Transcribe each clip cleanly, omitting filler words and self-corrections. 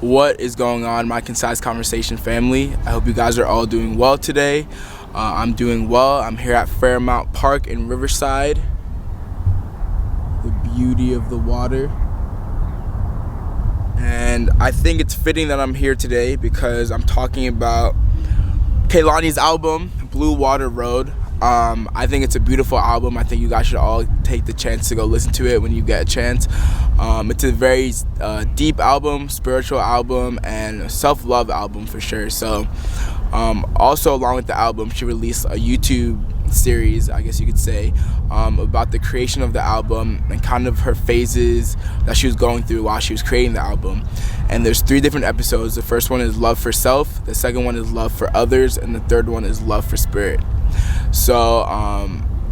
What is going on, my Concise Conversation family? I hope you guys are all doing well today. I'm doing well. I'm here at Fairmount Park in Riverside. The beauty of the water. And I think it's fitting that I'm here today because I'm talking about Kehlani's album, Blue Water Road. I think it's a beautiful album. I think you guys should all take the chance to go listen to it when you get a chance. It's a very deep album, spiritual album, and a self-love album for sure. So also along with the album, she released a YouTube series, I guess you could say, about the creation of the album and kind of her phases that she was going through while she was creating the album. And there's 3 different episodes. The first one is love for self, the second one is love for others, and the third one is love for spirit. So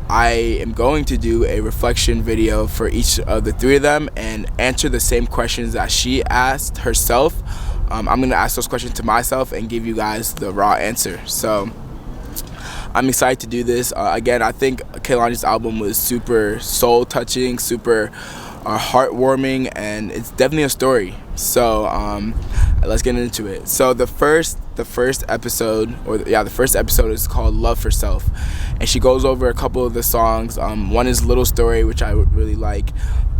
I am going to do a reflection video for each of the 3 of them and answer the same questions that she asked herself. I'm going to ask those questions to myself and give you guys the raw answer. So I'm excited to do this. Again, I think Kehlani's album was super soul touching, super heartwarming, and it's definitely a story. So let's get into it. So the first episode is called Love for Self, and she goes over a couple of the songs. One is Little Story, which I really like,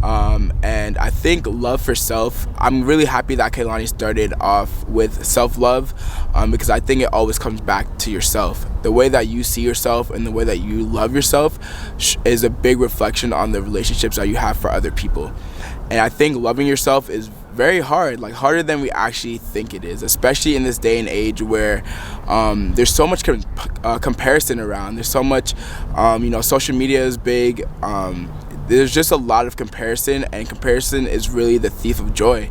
and I think Love for Self, I'm really happy that Kehlani started off with self-love, because I think it always comes back to yourself. The way that you see yourself and the way that you love yourself is a big reflection on the relationships that you have for other people. And I think loving yourself is very hard, like harder than we actually think it is, especially in this day and age where there's so much comparison around. There's so much, social media is big. There's just a lot of comparison, and comparison is really the thief of joy,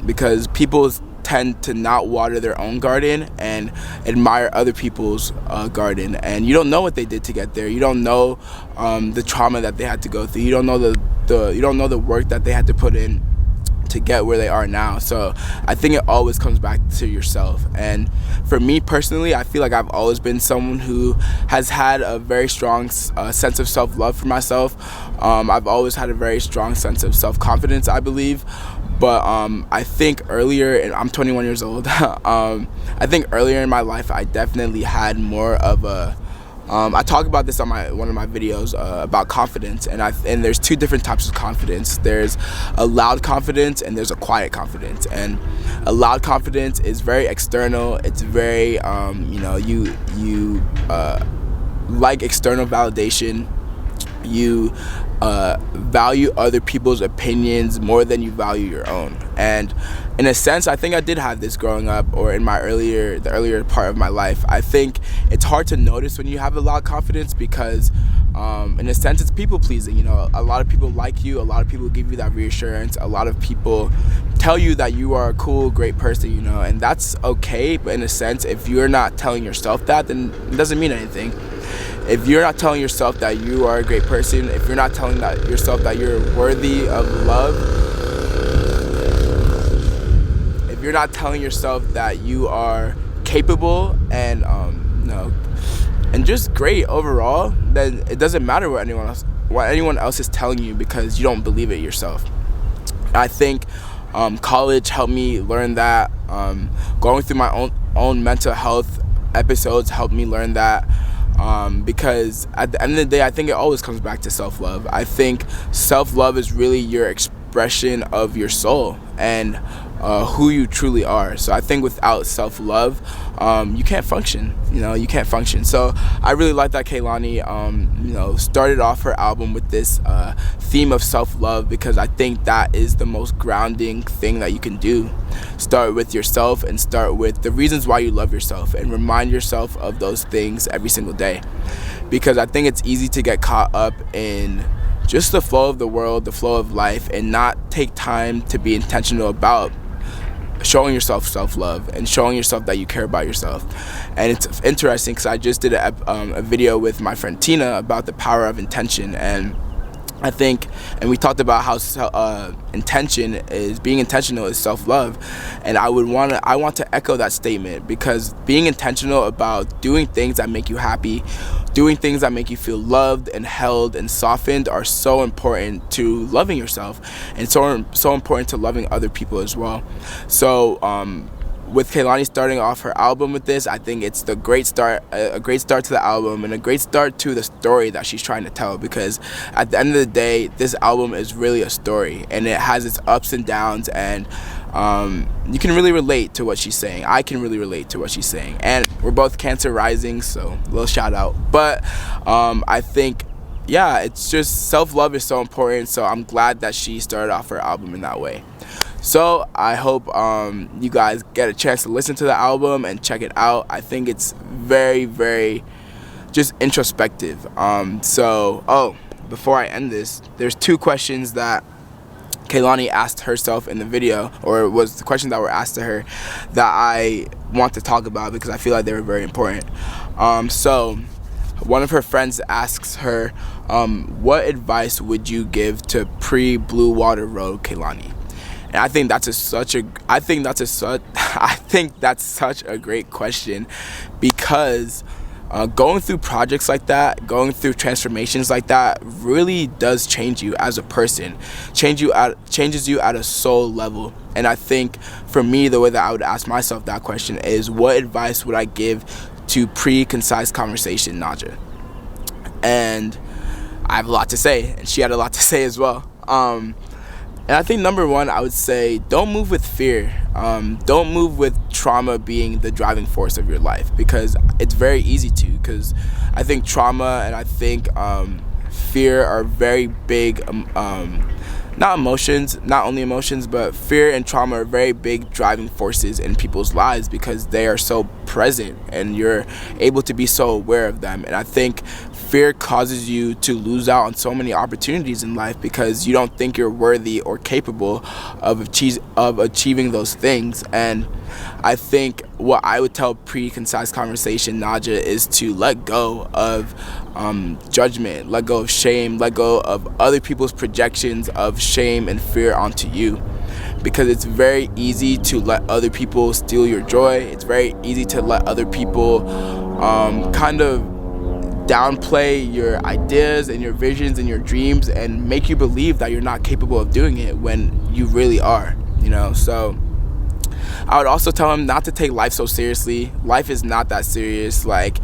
because people tend to not water their own garden and admire other people's garden, and you don't know what they did to get there. You don't know the trauma that they had to go through. You don't know the work that they had to put in to get where they are now. So I think it always comes back to yourself. And for me personally, I feel like I've always been someone who has had a very strong sense of self-love for myself. I've always had a very strong sense of self-confidence, I believe. But I think earlier, and I'm 21 years old, I think earlier in my life I definitely had more of a I talk about this on one of my videos about confidence, and there's 2 different types of confidence. There's a loud confidence and there's a quiet confidence. And a loud confidence is very external. It's very you like external validation. You value other people's opinions more than you value your own. And in a sense, I think I did have this growing up, or in the earlier part of my life. I think it's hard to notice when you have a lot of confidence because in a sense it's people pleasing. A lot of people like you, a lot of people give you that reassurance, a lot of people tell you that you are a cool, great person, and that's okay. But in a sense, if you're not telling yourself that, then it doesn't mean anything. If you're not telling yourself that you are a great person, if you're not telling yourself that you're worthy of love, if you're not telling yourself that you are capable and and just great overall, then it doesn't matter what anyone else is telling you, because you don't believe it yourself. I think college helped me learn that. Going through my own mental health episodes helped me learn that. Because at the end of the day, I think it always comes back to self-love. I think self-love is really your expression of your soul and who you truly are. So I think without self-love, you can't function. You can't function. So I really like that Kehlani, started off her album with this theme of self-love, because I think that is the most grounding thing that you can do. Start with yourself and start with the reasons why you love yourself, and remind yourself of those things every single day. Because I think it's easy to get caught up in just the flow of the world, the flow of life, and not take time to be intentional about showing yourself self-love and showing yourself that you care about yourself. And it's interesting because I just did a video with my friend Tina about the power of intention, and I think, and we talked about how being intentional is self-love, and I want to echo that statement, because being intentional about doing things that make you happy, doing things that make you feel loved and held and softened are so important to loving yourself, and so important to loving other people as well. So with Kehlani starting off her album with this, I think it's a great start to the album, and a great start to the story that she's trying to tell, because at the end of the day, this album is really a story, and it has its ups and downs, and you can really relate to what she's saying. I can really relate to what she's saying, and we're both Cancer rising, so a little shout out. But I think, yeah, it's just self-love is so important, so I'm glad that she started off her album in that way. So I hope you guys get a chance to listen to the album and check it out. I think it's very, very just introspective. Before I end this, there's 2 questions that Kehlani asked herself in the video, or it was the questions that were asked to her, that I want to talk about because I feel like they were very important. So one of her friends asks her, what advice would you give to pre-Blue Water Road Kehlani? And I think that's such a great question, because going through projects like that, going through transformations like that, really does change you as a person, changes you at a soul level. And I think for me, the way that I would ask myself that question is, what advice would I give to pre-Concise Conversation Najja? And I have a lot to say, and she had a lot to say as well. And I think number 1, I would say, don't move with fear. Don't move with trauma being the driving force of your life, because it's very easy to. Because I think trauma and I think fear are very big, not only emotions, but fear and trauma are very big driving forces in people's lives, because they are so present and you're able to be so aware of them. And I think fear causes you to lose out on so many opportunities in life, because you don't think you're worthy or capable of achieving those things. And I think what I would tell pre-Concise Conversation Najja is to let go of judgment, let go of shame, let go of other people's projections of shame and fear onto you, because it's very easy to let other people steal your joy. It's very easy to let other people kind of downplay your ideas and your visions and your dreams and make you believe that you're not capable of doing it when you really are, you know. So I would also tell him not to take life so seriously. Life is not that serious. Like,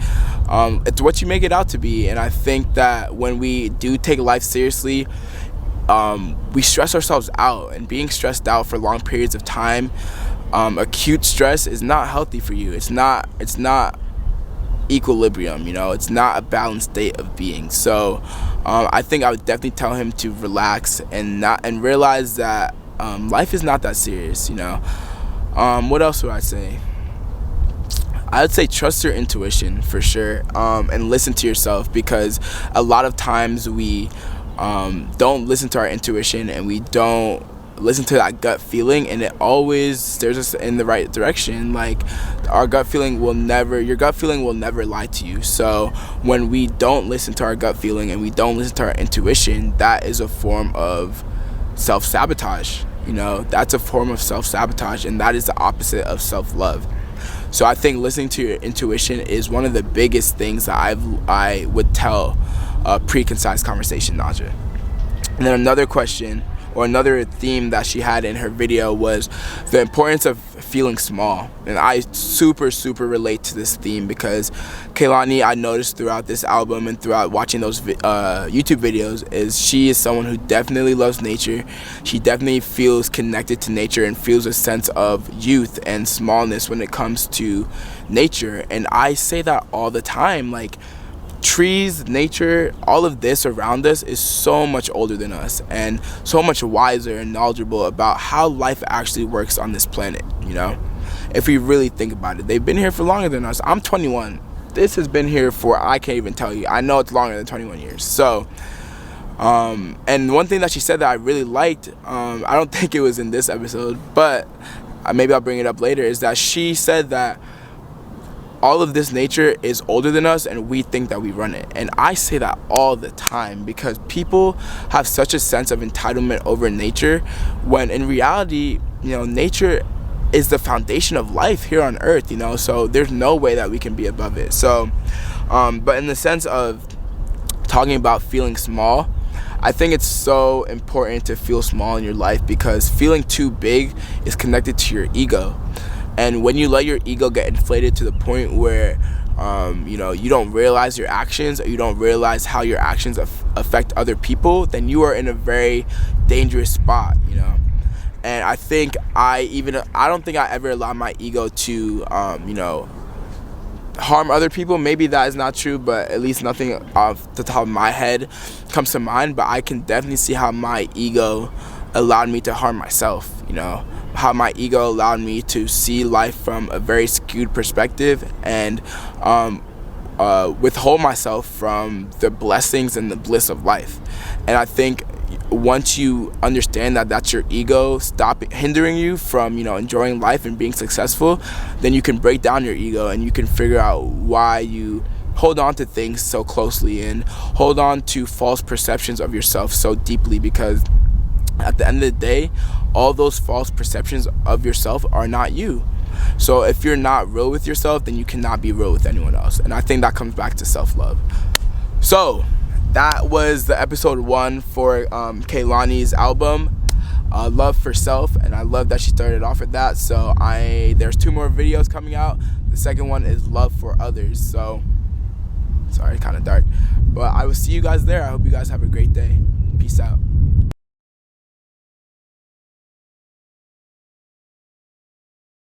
it's what you make it out to be. And I think that when we do take life seriously, we stress ourselves out, and being stressed out for long periods of time, acute stress is not healthy for you. It's not equilibrium, you know. It's not a balanced state of being. So I think I would definitely tell him to relax and realize that life is not that serious, you know. What else would I say? I would say trust your intuition for sure, and listen to yourself, because a lot of times we don't listen to our intuition, and we don't listen to that gut feeling, and it always steers us in the right direction. Like, your gut feeling will never lie to you. So when we don't listen to our gut feeling and we don't listen to our intuition, that is a form of self-sabotage. You know, that's a form of self-sabotage, and that is the opposite of self-love. So I think listening to your intuition is one of the biggest things that I would tell pre-Concise Conversation Najja. And then another question, or another theme that she had in her video, was the importance of feeling small. And I super relate to this theme, because Kehlani, I noticed throughout this album and throughout watching those YouTube videos, is she is someone who definitely loves nature. She definitely feels connected to nature and feels a sense of youth and smallness when it comes to nature. And I say that all the time. Like, trees, nature, all of this around us is so much older than us, and so much wiser and knowledgeable about how life actually works on this planet, you know. If we really think about it, they've been here for longer than us. I'm 21. This has been here for, I can't even tell you. I know it's longer than 21 years. So and one thing that she said that I really liked, I don't think it was in this episode, but maybe I'll bring it up later, is that she said that all of this nature is older than us, and we think that we run it. And I say that all the time, because people have such a sense of entitlement over nature, when in reality, you know, nature is the foundation of life here on earth, you know, so there's no way that we can be above it. So but in the sense of talking about feeling small, I think it's so important to feel small in your life, because feeling too big is connected to your ego. And when you let your ego get inflated to the point where you know, you don't realize your actions, or you don't realize how your actions affect other people, then you are in a very dangerous spot, you know. And I think I don't think I ever allowed my ego to you know, harm other people. Maybe that is not true, but at least nothing off the top of my head comes to mind. But I can definitely see how my ego allowed me to harm myself, you know, how my ego allowed me to see life from a very skewed perspective, and withhold myself from the blessings and the bliss of life. And I think once you understand that that's your ego stop hindering you from, you know, enjoying life and being successful, then you can break down your ego and you can figure out why you hold on to things so closely and hold on to false perceptions of yourself so deeply, because at the end of the day, all those false perceptions of yourself are not you. So if you're not real with yourself, then you cannot be real with anyone else. And I think that comes back to self-love. So that was the episode 1 for Kehlani's album, Love for Self, and I love that she started off with that. So there's 2 more videos coming out. The second one is Love for Others. So sorry, kind of dark, but I will see you guys there. I hope you guys have a great day. Peace out.